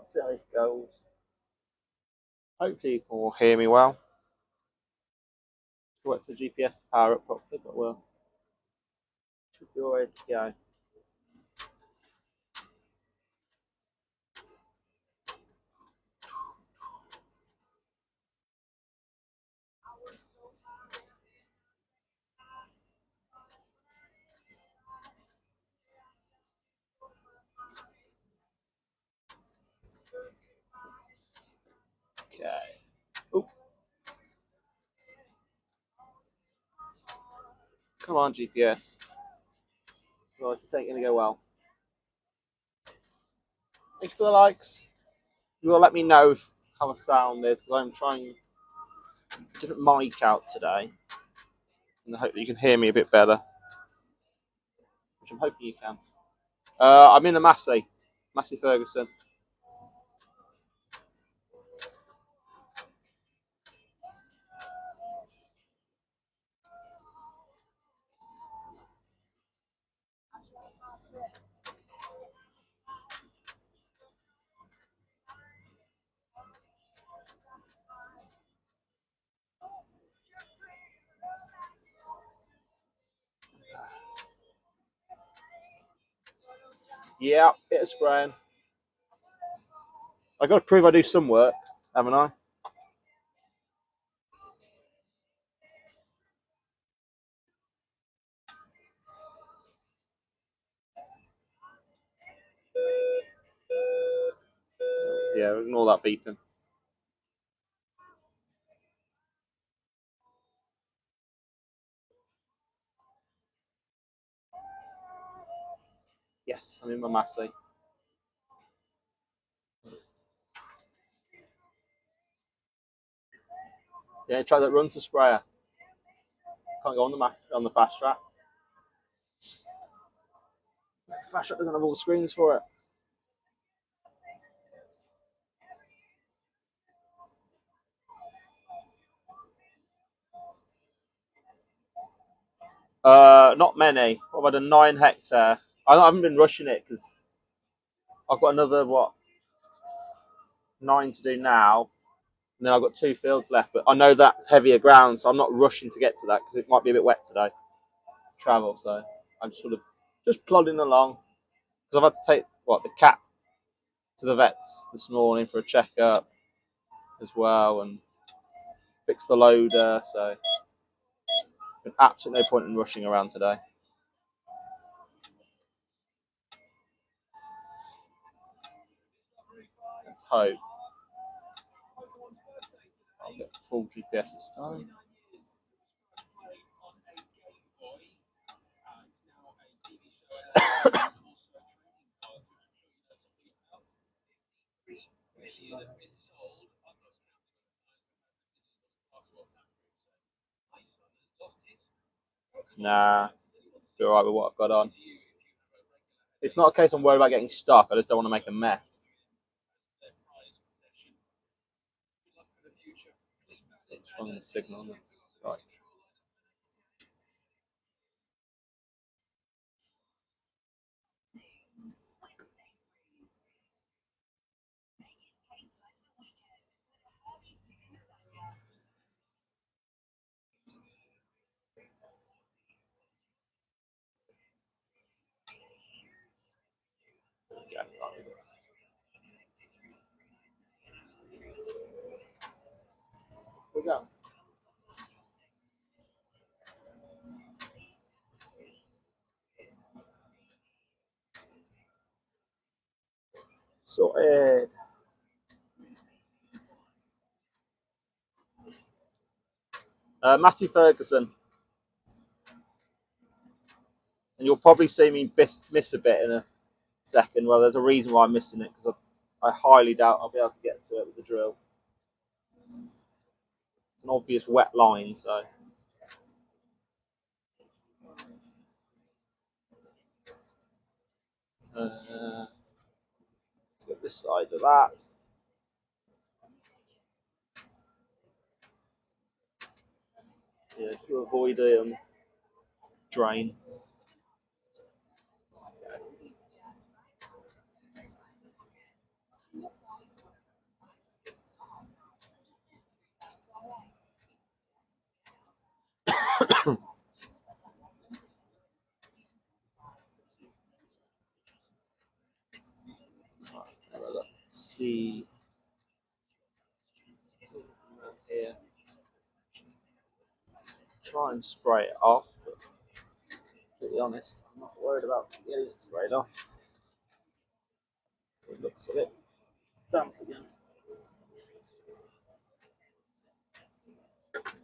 see how this goes. Hopefully you can all hear me well. Wait for the GPS to power up properly, but we'll should be all ready to go. Okay. Oop. Come on, GPS. Otherwise, this ain't going to go well. Thank you for the likes. You will let me know how the sound is, because I'm trying a different mic out today. And I hope that you can hear me a bit better. Which I'm hoping you can. I'm in a Massey Ferguson. Yeah, bit of spraying. I've got to prove I do some work, haven't I? Yeah, ignore that beeping. Yes, I'm in my Massey. Yeah, try that run to sprayer. Can't go on the fast track. The fast track doesn't have all the screens for it. Not many. What about a 9 hectare? I haven't been rushing it because I've got another 9 to do now, and then I've got 2 fields left. But I know that's heavier ground, so I'm not rushing to get to that because it might be a bit wet today. Travel, so I'm sort of just plodding along because I've had to take the cat to the vets this morning for a checkup as well and fix the loader. So there's absolutely no point in rushing around today. Let's hope I'll get full GPS this time. Nah, be alright with what I've got on. It's not a case I'm worried about getting stuck, I just don't want to make a mess. Strong signal. Right. We go. Sorted. Massey Ferguson. And you'll probably see me miss a bit in a second. Well, there's a reason why I'm missing it, because I highly doubt I'll be able to get to it with the drill. It's an obvious wet line, so. Let's get this side of that. Yeah, to avoid a drain. Let's have a look. See here. Try and spray it off, but to be honest, I'm not worried about getting it sprayed off. It looks a bit damp again.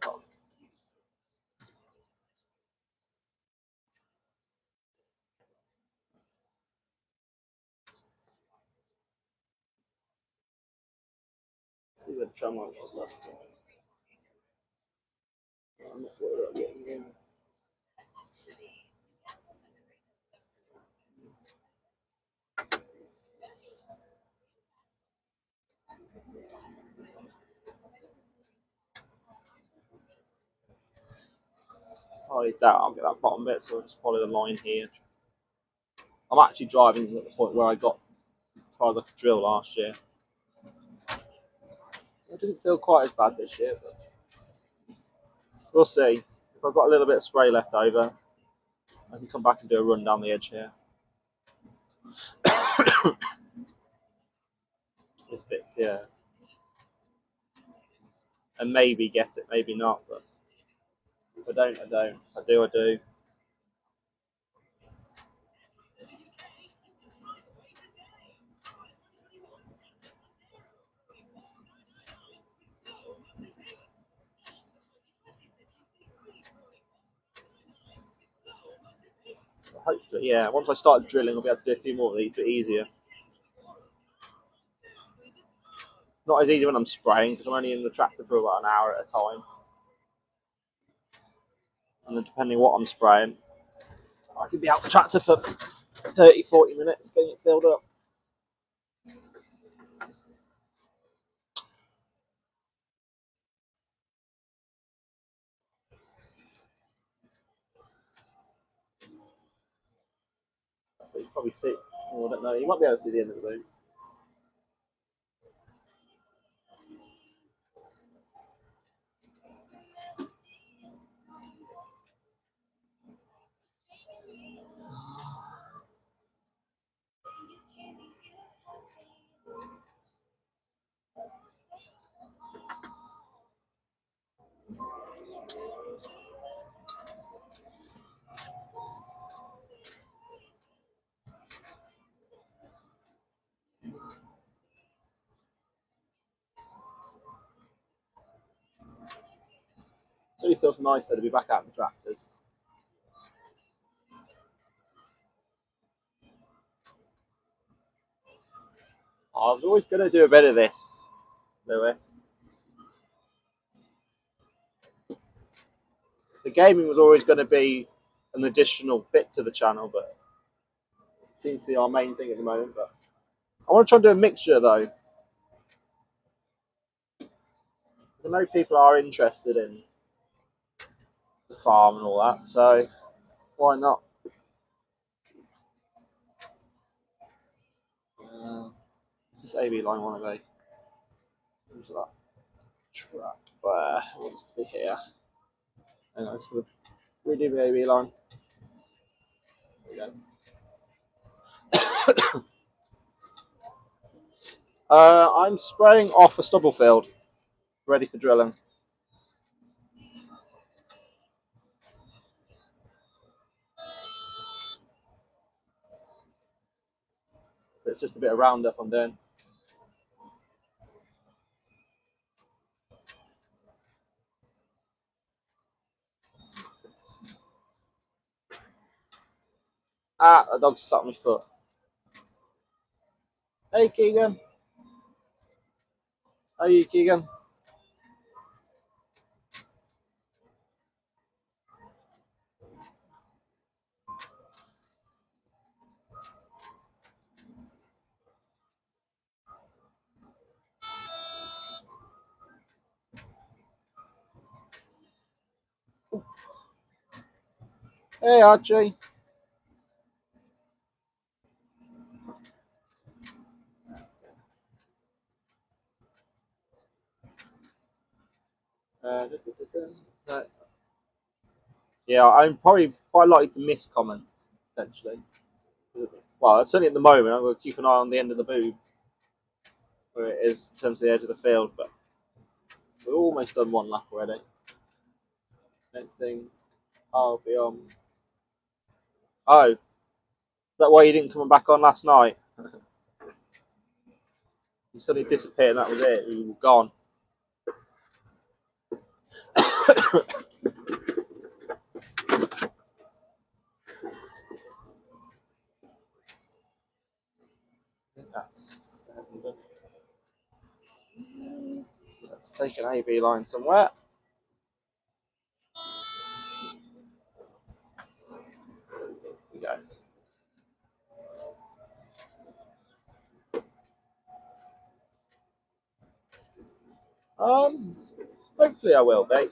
Oh. See where the tram line was last time. I'm not worried about getting in. I doubt I'll get that bottom bit, so I'll just follow the line here. I'm actually driving at the point where I got as far as I could drill last year. It doesn't feel quite as bad this year, but we'll see. If I've got a little bit of spray left over, I can come back and do a run down the edge here. This bit's, yeah. And maybe get it, maybe not, but if I don't, I don't. If I do, I do. Hopefully, yeah. Once I start drilling, I'll be able to do a few more of these, a bit easier. Not as easy when I'm spraying because I'm only in the tractor for about an hour at a time. And then depending what I'm spraying, I could be out the tractor for 30, 40 minutes getting it filled up. So you can probably see, oh, I don't know, you might be able to see the end of the boom. So it feels nice though to be back out in the tractors. I was always going to do a bit of this, Lewis. The gaming was always going to be an additional bit to the channel, but it seems to be our main thing at the moment. But I want to try and do a mixture though. I know people are interested in the farm and all that, so why not? Is this AV line one of they? Into that track where it wants to be here. And I sort of redo the AV line. There we go. I'm spraying off a stubble field, ready for drilling. So it's just a bit of roundup I'm doing. Ah, the dog sat on my foot. Hey, Keegan. How are you, Keegan? Hey, Archie. No. Yeah, I'm probably quite likely to miss comments potentially. Well, certainly at the moment, I'm going to keep an eye on the end of the boob where it is in terms of the edge of the field. But we've almost done one lap already. Next thing, I'll be on. Oh, is that why you didn't come back on last night? You suddenly disappeared and that was it. You were gone. That's let's take an AB line somewhere. Here we go. Hopefully I will be.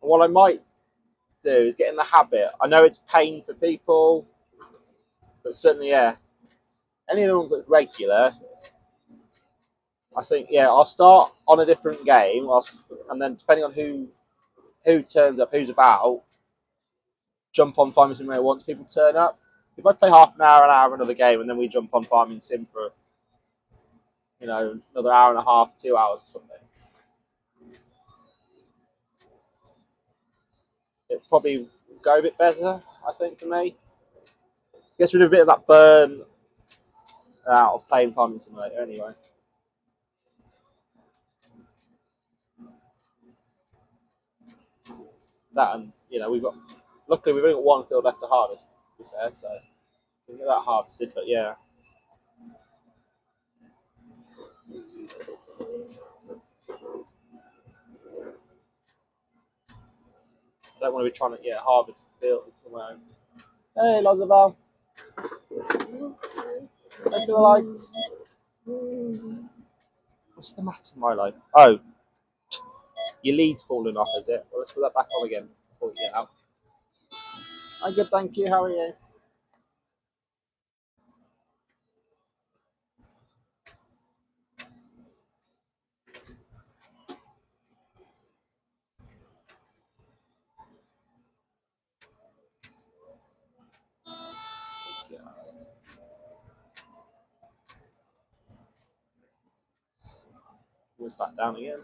What I might do is get in the habit. I know it's pain for people, but certainly, yeah. Any of the ones that's regular, I think, yeah, I'll start on a different game, and then depending on who turns up, who's about, jump on Farming Simulator once people turn up. If I play half an hour another game, and then we jump on Farming Sim for another hour and a half, 2 hours or something, it'll probably go a bit better. I think for me, gets rid of a bit of that burn out of playing Farming Simulator anyway. That and luckily we've only got one field left to harvest. To be fair, so we can get that harvested. But yeah. I don't want to be trying to harvest the field somewhere. Hey, Lozabal. Thank you for the lights. What's the matter in my life? Oh, your lead's falling off, is it? Well, let's put that back on again before we get out. I'm good, thank you. How are you? Move back down again.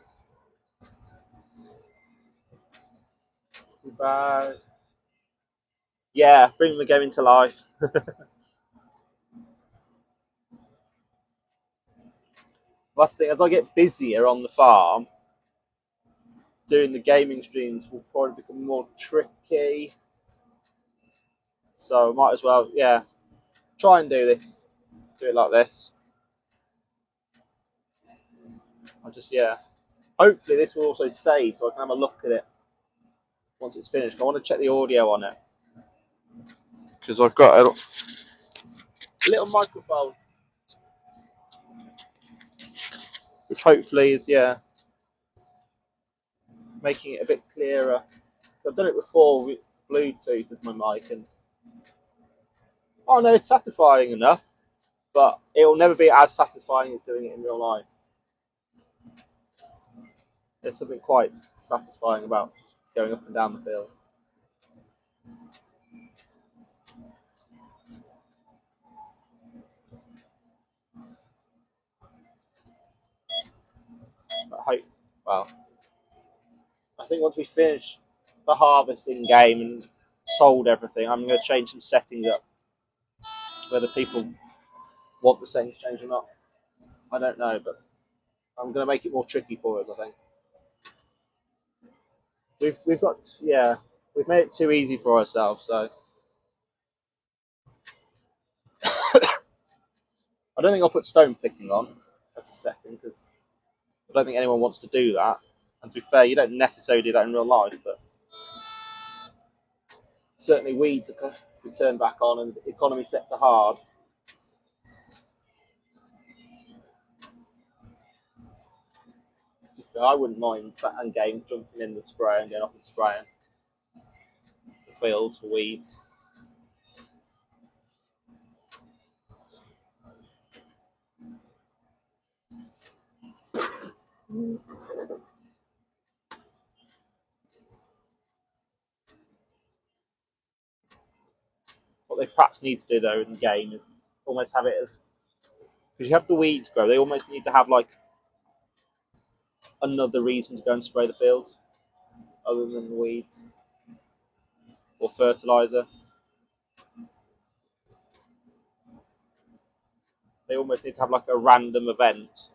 Too bad. Yeah, bring the game into life. Last thing, as I get busier on the farm, doing the gaming streams will probably become more tricky. So I might as well, try and do it like this. Hopefully this will also save so I can have a look at it once it's finished. I want to check the audio on it because I've got a little microphone, which hopefully is making it a bit clearer. I've done it before with Bluetooth as my mic, and it's satisfying enough, but it will never be as satisfying as doing it in real life. There's something quite satisfying about going up and down the field. I think once we finish the harvesting game and sold everything, I'm going to change some settings up. Whether people want the settings changed or not, I don't know, but I'm going to make it more tricky for us. I think we've made it too easy for ourselves. So I don't think I'll put stone picking on as a setting because I don't think anyone wants to do that. And to be fair, you don't necessarily do that in real life, but certainly weeds are turned back on and economy set to hard. I wouldn't mind sat and game jumping in the spray and getting off and spraying the fields for weeds. What they perhaps need to do though in the game is almost have it as, because you have the weeds grow, they almost need to have like another reason to go and spray the fields other than the weeds or fertilizer. They almost need to have like a random event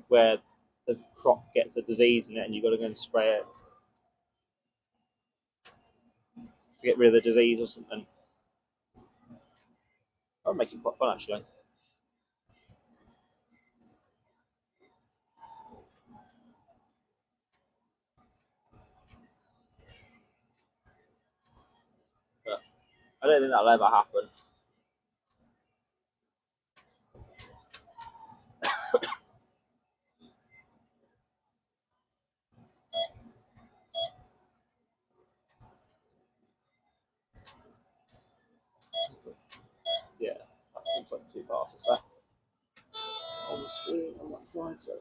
where the crop gets a disease in it and you've got to go and spray it to get rid of the disease or something. That would make it quite fun actually. But I don't think that'll ever happen. Yeah, looks like 2 passes left on the screen on that side, so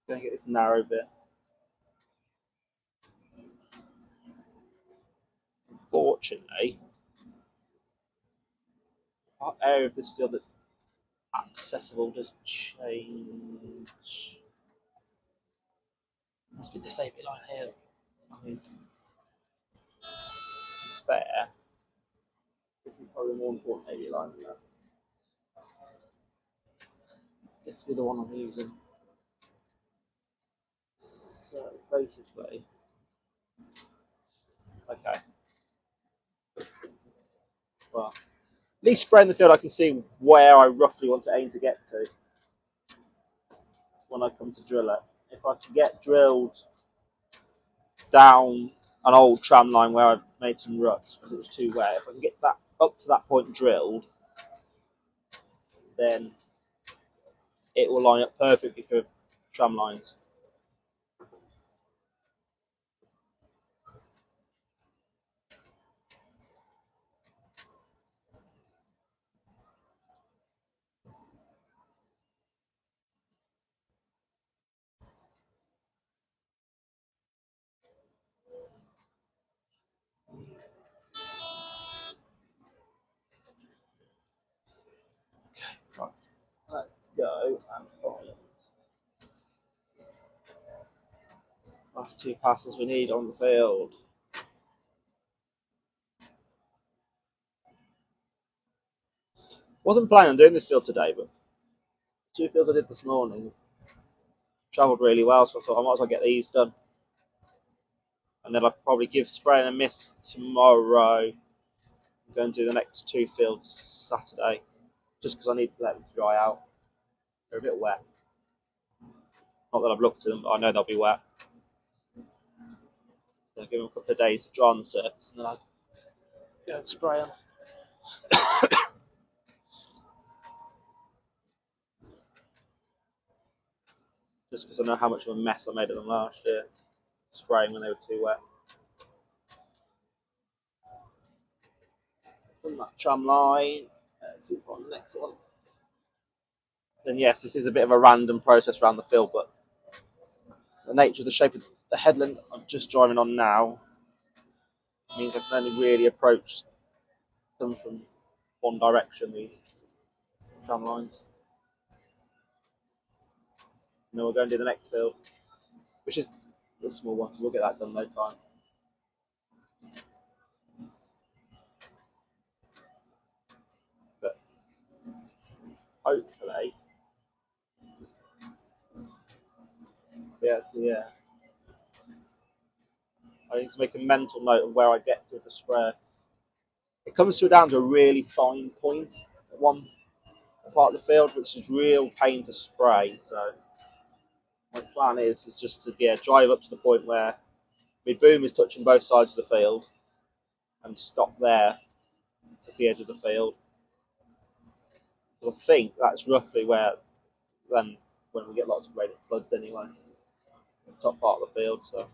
gonna get this narrow bit. Unfortunately, our area of this field that's accessible does change. Must be this AB line here. I mean, to be fair, this is probably the more important AB line than that. This will be the one I'm using. So basically, okay. Well, at least spraying the field, I can see where I roughly want to aim to get to when I come to drill it. If I can get drilled down an old tram line where I've made some ruts because it was too wet, if I can get that up to that point drilled, then it will line up perfectly for tram lines. Right, let's go and find last 2 passes we need on the field. Wasn't planning on doing this field today, but 2 fields I did this morning travelled really well, so I thought I might as well get these done. And then I'll probably give spraying a miss tomorrow. I'm going to do the next 2 fields Saturday, just because I need to let them dry out. They're a bit wet. Not that I've looked at them, but I know they'll be wet. So I'll give them a couple of days to dry on the surface, and then I'll go and spray them. Just because I know how much of a mess I made of them last year, spraying when they were too wet. Done that tram line. Let's see on the next one. Then yes, this is a bit of a random process around the field, but the nature of the shape of the headland I'm just driving on now means I can only really approach them from one direction, these tram lines. And then we'll go and do the next field, which is the small one, so we'll get that done no time. But hopefully, yeah. I need to make a mental note of where I get to with the spray. It comes down to a really fine point at one part of the field, which is real pain to spray. So my plan is just to drive up to the point where my boom is touching both sides of the field and stop there as the edge of the field. Because I think that's roughly where then when we get lots of rain floods anyway, the top part of the field. So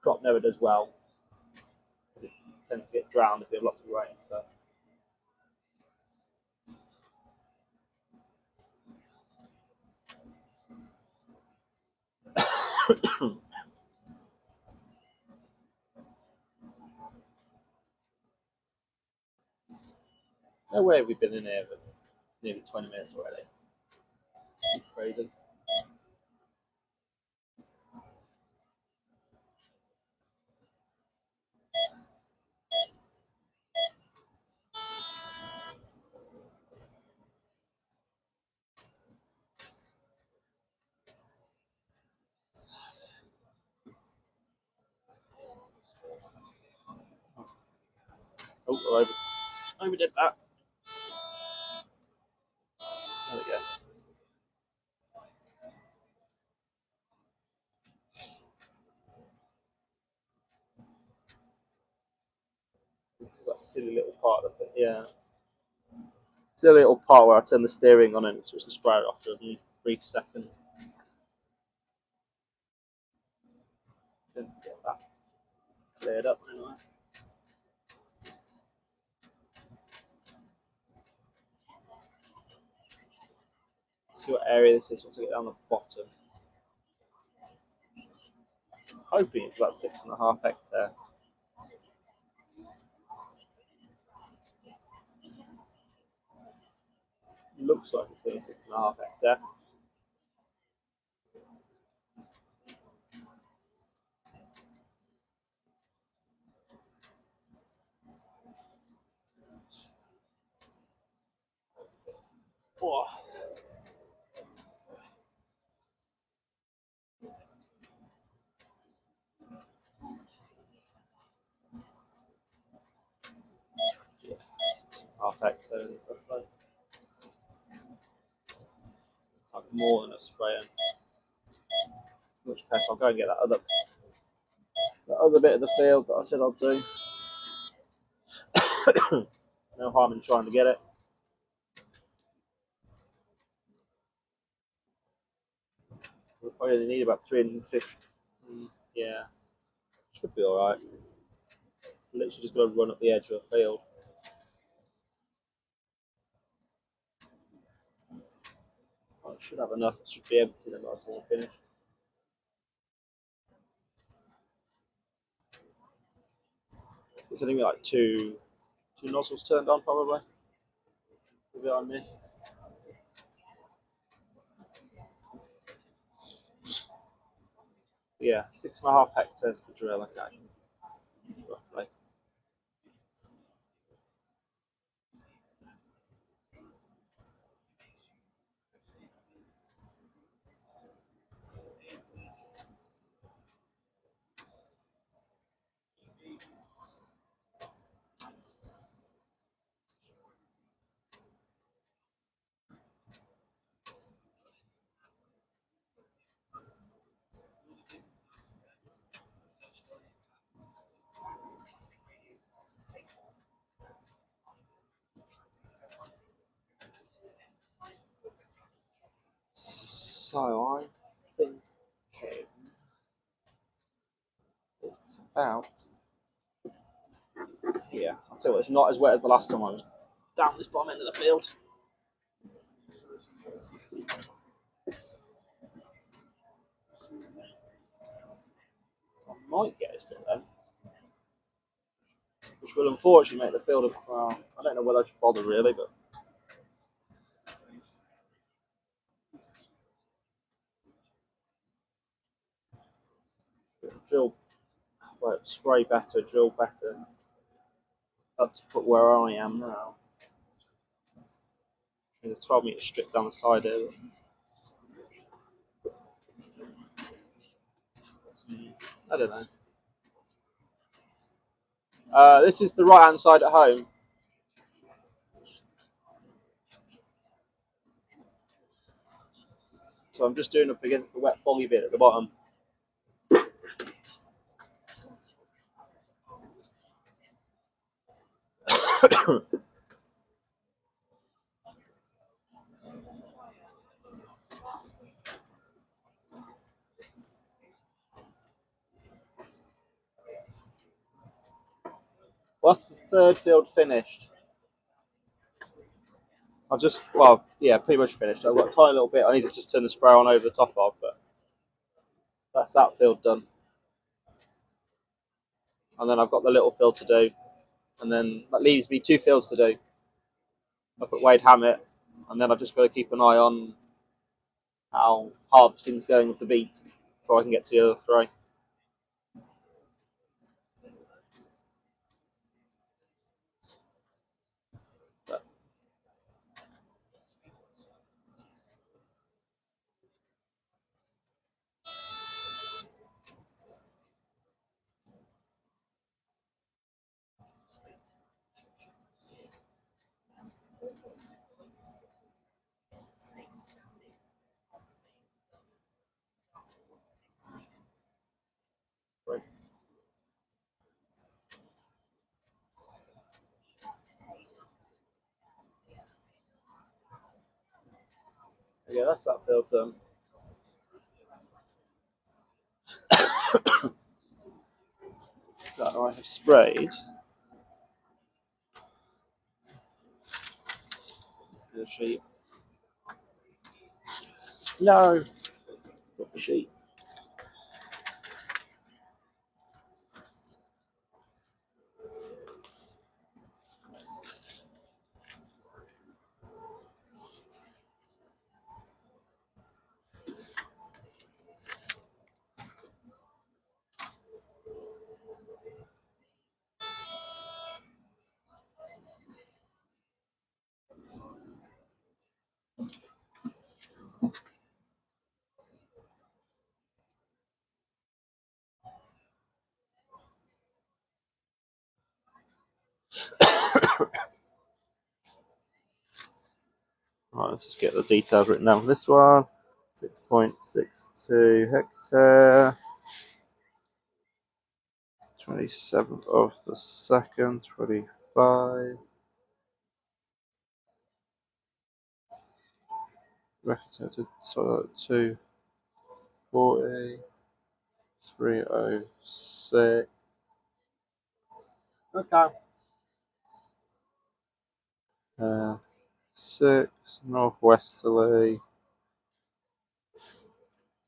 crop never does well because it tends to get drowned if we have lots of rain. So No way have we been in here for nearly 20 minutes already. This is crazy. Oh, I overdid that. There we go. That silly little part of it, yeah. Silly little part where I turn the steering on and switch the sprayer off for a brief second. Didn't get that cleared up anyway. See what area this is once I get down the bottom. Hoping it's about 6.5 hectare. Looks like it's going to be 6.5 hectare. Oh. Yeah, 6.5 hectare. Like more than a sprayer. In which case I'll go and get that other bit of the field that I said I'd do. No harm in trying to get it. We'll probably only need about 350. Yeah, should be alright. Literally just got to run up the edge of the field. I should have enough. It should be empty then by the time I finish. It's only like two nozzles turned on probably. Maybe I missed. Yeah, 6.5 hectares to drill. Okay, roughly. So I think it's about here. I'll tell you what, it's not as wet as the last time I was down this bottom end of the field. I might get this bit then, which will unfortunately make the field. Well, I don't know whether I should bother really, but drill, well, spray better, drill better. Up to put where I am now. There's 12 metre strip down the side here. I don't know. This is the right hand side at home. So I'm just doing up against the wet foggy bit at the bottom. What's the third field finished? I've just, well, yeah, pretty much finished. I've got a tiny little bit I need to just turn the sprayer on over the top of, but That's that field done. And then I've got the little field to do. And then that leaves me 2 fields to do. Up at Wade Hammett. And then I've just got to keep an eye on how harvesting's going with the beet before I can get to the other 3. Yeah, that's that field done. So I have sprayed the sheep. No, not the sheep. Right, let's just get the details written down for this one. 6.62 hectare. 27th of the 2nd, 25. Record so 240. 306. Okay. 6 northwesterly.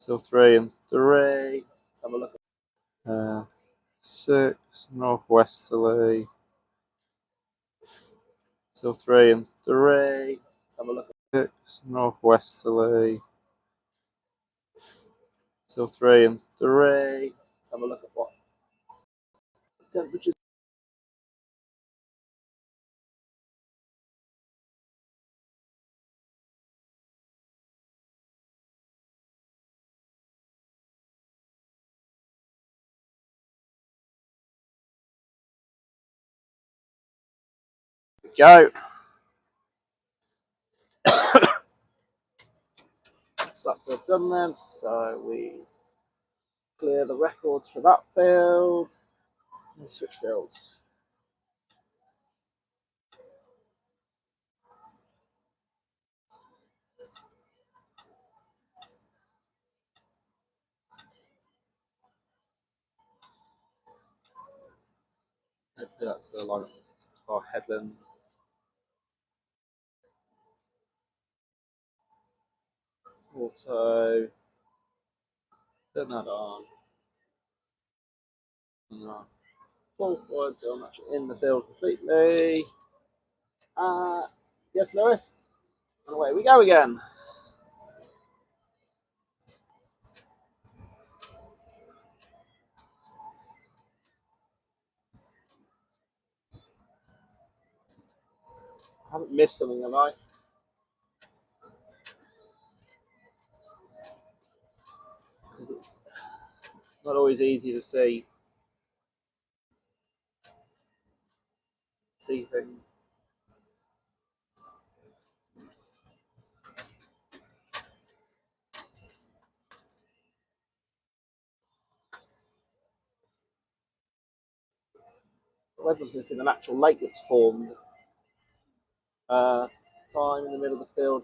Till 3 and 3. Let's have a look. 6 northwesterly. Till 3 and 3. Let's have a look. 6 northwesterly. Till 3 and 3. Let's have a look at what temperatures. Go. That's that field done then. So we clear the records for that field and switch fields. That's going to line up our headland. Auto. Turn that on. No. Forward, so I'm actually in the field completely. Yes, Lewis. And away we go again. I haven't missed something, have I? It's not always easy to see things. Everyone's going to see the natural lake that's formed. Time in the middle of the field.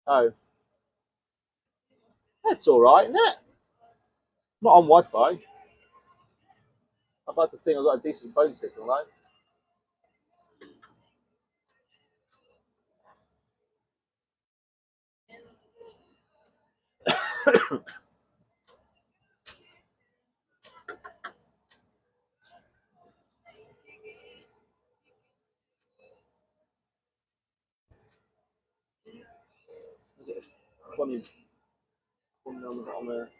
Oh, that's all right, isn't it? Not on Wi-Fi. I'd like to think I've got a decent phone signal, though. Funny on the bottom there.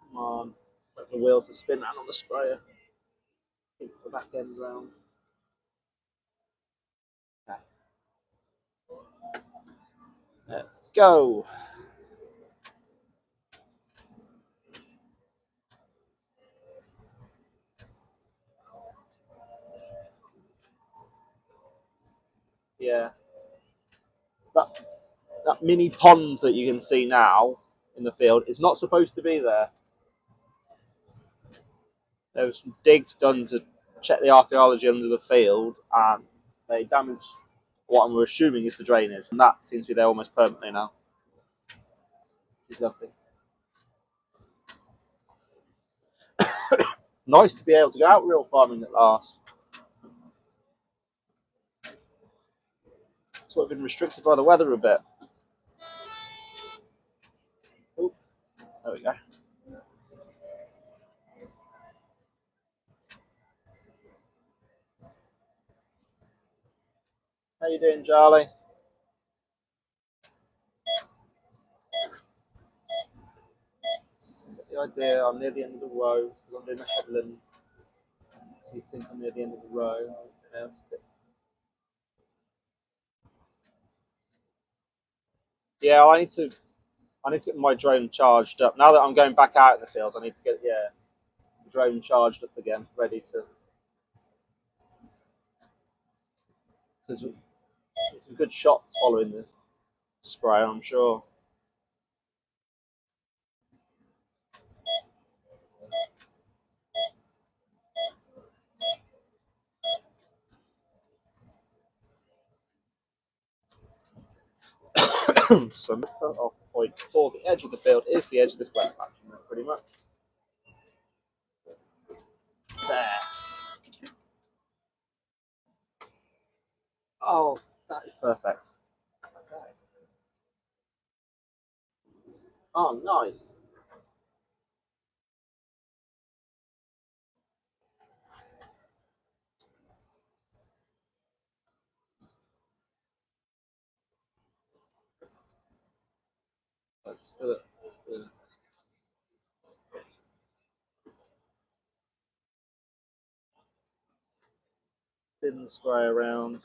Come on. Let the wheels to spin around on the sprayer. Keep the back end round. Okay. Let's go. Yeah. That mini pond that you can see now in the field is not supposed to be there. There was some digs done to check the archaeology under the field, and they damaged what I'm assuming is the drainage, and that seems to be there almost permanently now. Which is lovely. Nice to be able to go out real farming at last. Sort of been restricted by the weather a bit. Ooh, there we go. How you doing, Charlie? The idea, I'm near the end of the row because I'm doing a headland. So you think I'm near the end of the row? Yeah, I need to get my drone charged up. Now that I'm going back out in the fields, I need to get the drone charged up again, ready to. Because there's some good shots following the spray, I'm sure. So my cut-off point for the edge of the field is the edge of this wet patch, pretty much. There. Oh, that is perfect. Okay. Oh, nice. I'll just do it. Spin the spray around.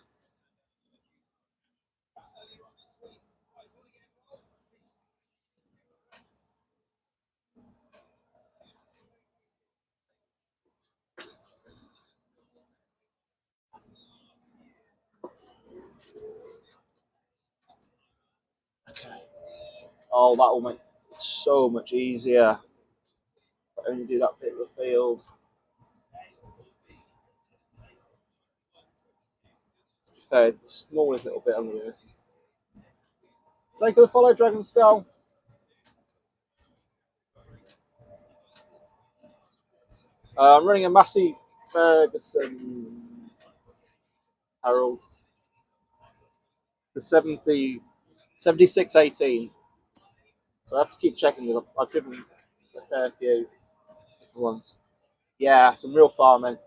Okay. Oh, that will make it so much easier. I only do that bit of the field. Fair, it's the smallest little bit under this. They could follow Dragon Skull. I'm running a Massey Ferguson Harold. The 7618. So I have to keep checking because I've driven a fair few different ones. Yeah, some real farming.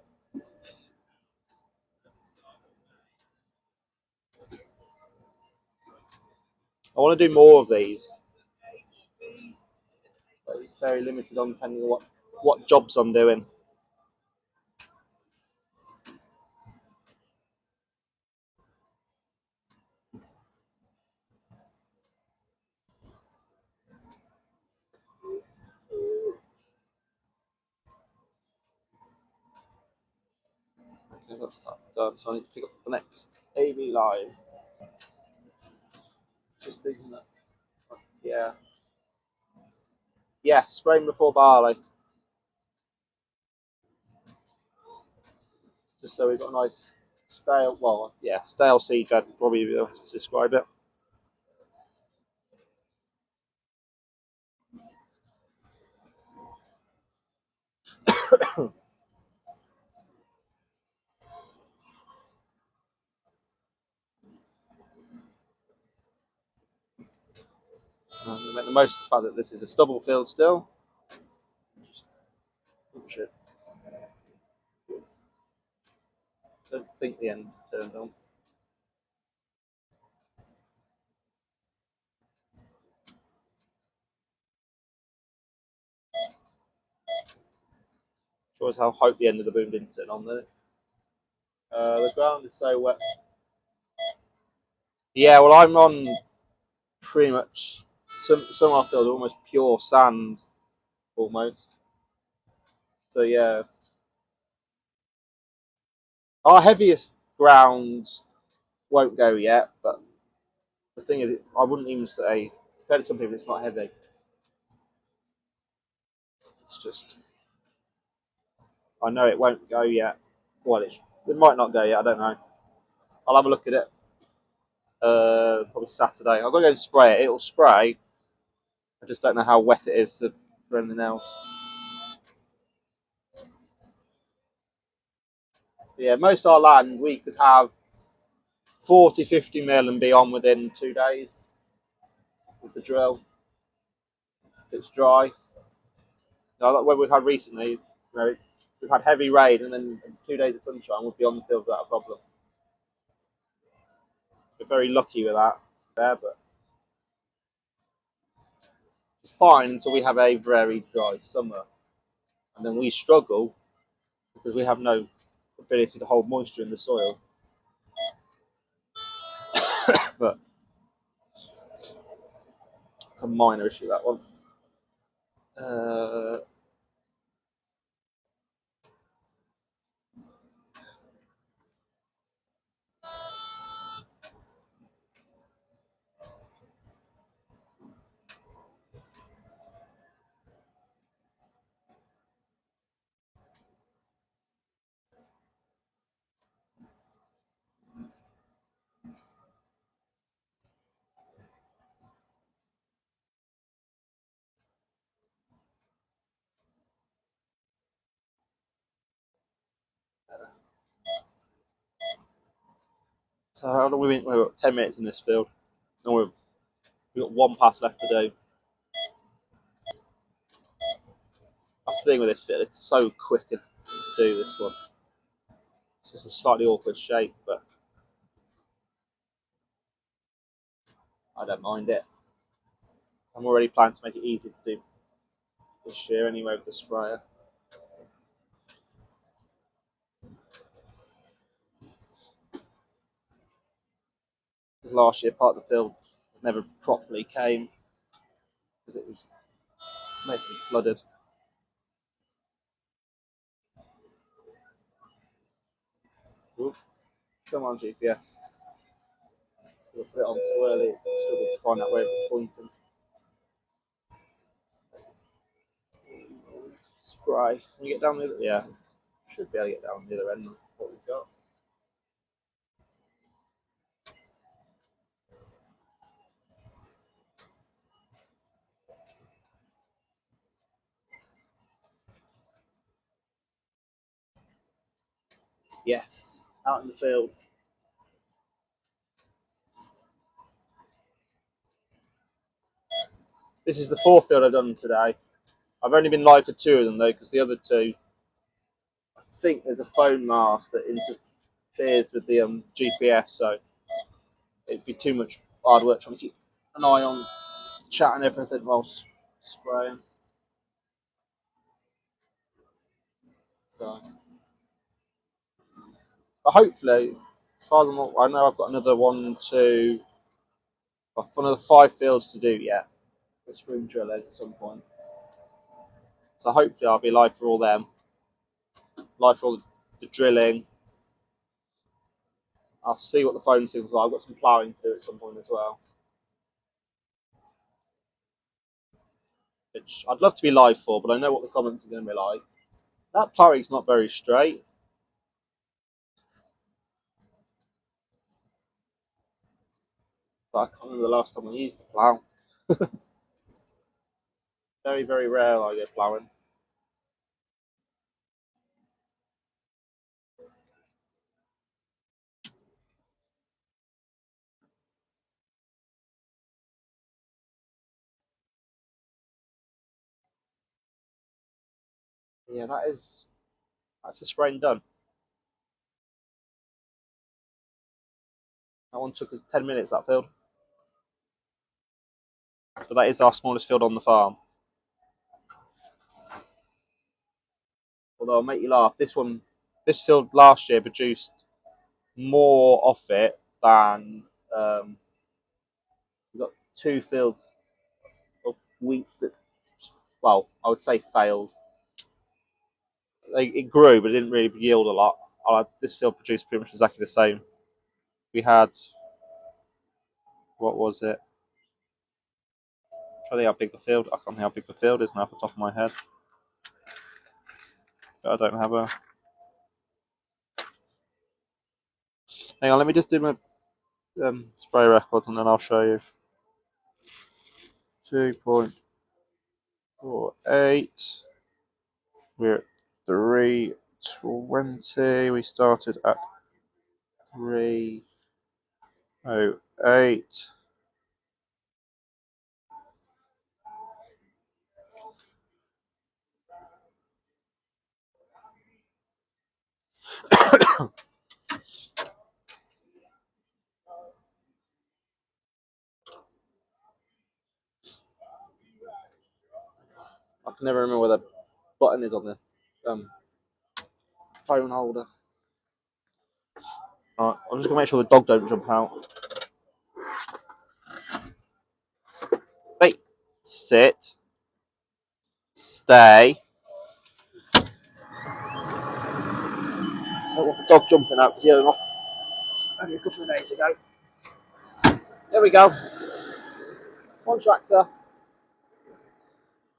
I want to do more of these, but it's very limited on depending on what jobs I'm doing. Okay, that's that done. So I need to pick up the next AV line. Just thinking that, yeah. Yeah, spraying before barley. Just so we've got a nice stale, well, yeah, stale seed bed, probably be able to describe it. the most of the fact that this is a stubble field still. Oh shit. Don't think the end turned on. Sure as hell hope the end of the boom didn't turn on there. The ground is so wet. Yeah, well, I'm on pretty much some of our fields are almost pure sand, almost. So yeah, our heaviest grounds won't go yet, but the thing is, I wouldn't even say compared to some people, it's not heavy. It's just I know it won't go yet. Well, it might not go yet. I don't know. I'll have a look at it. Probably Saturday. I've got to go and spray it. It'll spray. I just don't know how wet it is for anything else. Yeah, most of our land we could have 40, 50 mil and be on within 2 days with the drill. If it's dry. Now, what we've had recently, we've had heavy rain and then 2 days of sunshine. We'll be on the field without a problem. We're very lucky with that there, but it's fine until we have a very dry summer, and then we struggle because we have no ability to hold moisture in the soil. But it's a minor issue, that one. So how long we've got 10 minutes in this field, and we've got one pass left to do. That's the thing with this field; it's so quick to do this one. It's just a slightly awkward shape, but I don't mind it. I'm already planning to make it easy to do this year anyway with the sprayer. Because last year part of the field never properly came because it was basically flooded. Ooh, come on, GPS. We'll put it on so early, it's struggle to find out where it's pointing. Spray. Can you get down the other? Yeah, should be able to get down the other end of what we've got. Yes, out in the field. This is the fourth field I've done today. I've only been live for 2 of them though, because the other 2, I think there's a phone mast that interferes with the GPS, so it'd be too much hard work trying to keep an eye on chat and everything whilst spraying. So, but hopefully, as far as I know, I've got another 1, 2, another 5 fields to do yet. For spring drilling at some point. So hopefully I'll be live for all them. Live for all the drilling. I'll see what the phone signals are. I've got some ploughing to do at some point as well. Which I'd love to be live for, but I know what the comments are going to be like. That ploughing's not very straight. But I can't remember the last time I used the plough. Very, very rare I go ploughing. Yeah, that's the spraying done. That one took us 10 minutes, that field. But that is our smallest field on the farm. Although I'll make you laugh, this field last year produced more off it than we've got 2 fields of wheat that, well, I would say failed. It grew, but it didn't really yield a lot. This field produced pretty much exactly the same. We had, what was it? I think how big the field. I can't think how big the field is now off the top of my head. But I don't have a. Hang on, let me just do my spray record and then I'll show you. 2.48. We're at 320. We started at 308. I can never remember where the button is on the phone holder. Alright, I'm just gonna make sure the dog don't jump out. Wait, sit, stay. So I want the dog jumping out because he had an only a couple of days ago. There we go. One tractor,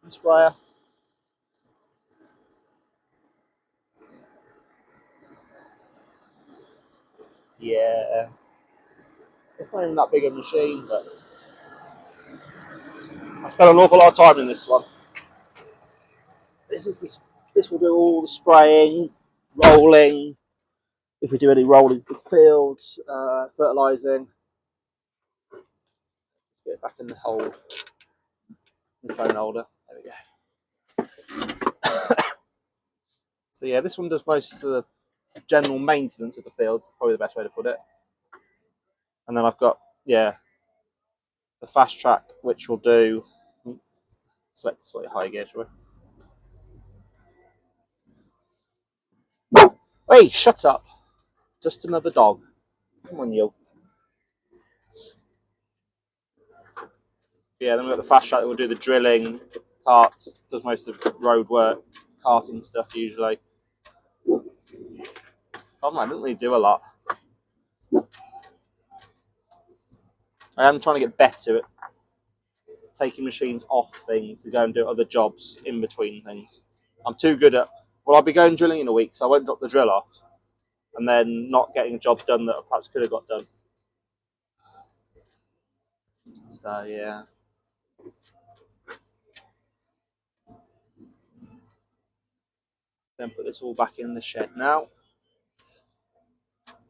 one sprayer. Yeah, it's not even that big a machine, but I spent an awful lot of time in this one. This will do all the spraying, rolling. If we do any rolling for fields, fertilising. Let's get it back in the hold. The phone holder. There we go. So yeah, this one does most of the general maintenance of the fields. Probably the best way to put it. And then I've got the fast track, which will do. Select slightly higher gear, shall we? Hey, shut up! Just another dog. Come on, you. Yeah, then we've got the fast track that will do the drilling, the carts, does most of the road work, carting stuff usually. I don't really do a lot. I am trying to get better at taking machines off things to go and do other jobs in between things. I'm too good at, well, I'll be going drilling in a week, so I won't drop the drill off and then not getting a job done that I perhaps could have got done. So, yeah. Then put this all back in the shed now.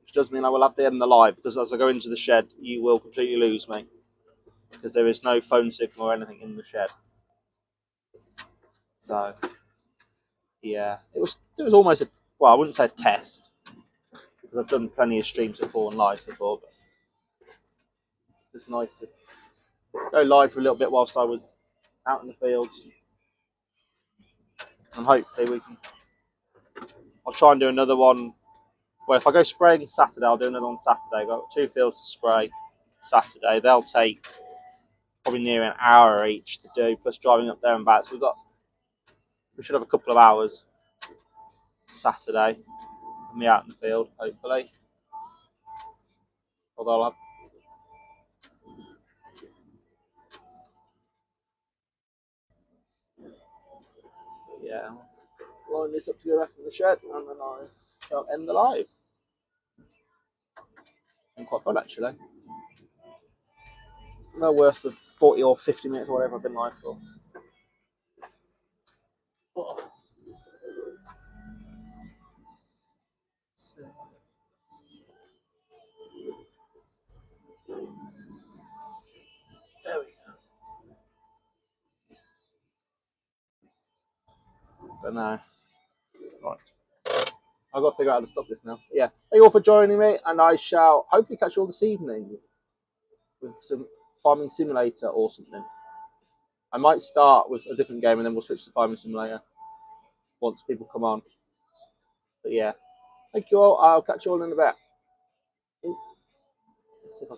Which does mean I will have to end the live, because as I go into the shed, you will completely lose me. Because there is no phone signal or anything in the shed. So, yeah. It was almost I wouldn't say a test. Because I've done plenty of streams before and lives before, but it's just nice to go live for a little bit whilst I was out in the fields. And hopefully we can. I'll try and do another one. Well, if I go spraying Saturday, I'll do another one Saturday. I've got 2 fields to spray Saturday. They'll take probably near an hour each to do, plus driving up there and back. So we should have a couple of hours Saturday. Me out in the field, hopefully. Although I'll have. Yeah. Line this up to go back in the shed, and then I shall end the live. Been quite fun, actually. No worse than 40 or 50 minutes or whatever I've been live for. Oh. So. There we go. But no. Right. I've got to figure out how to stop this now. But yeah. Thank you all for joining me, and I shall hopefully catch you all this evening with some Farming Simulator or something. I might start with a different game and then we'll switch to Farming Simulator once people come on. But yeah. Thank you all. I'll catch you all in a bit. Let's see if I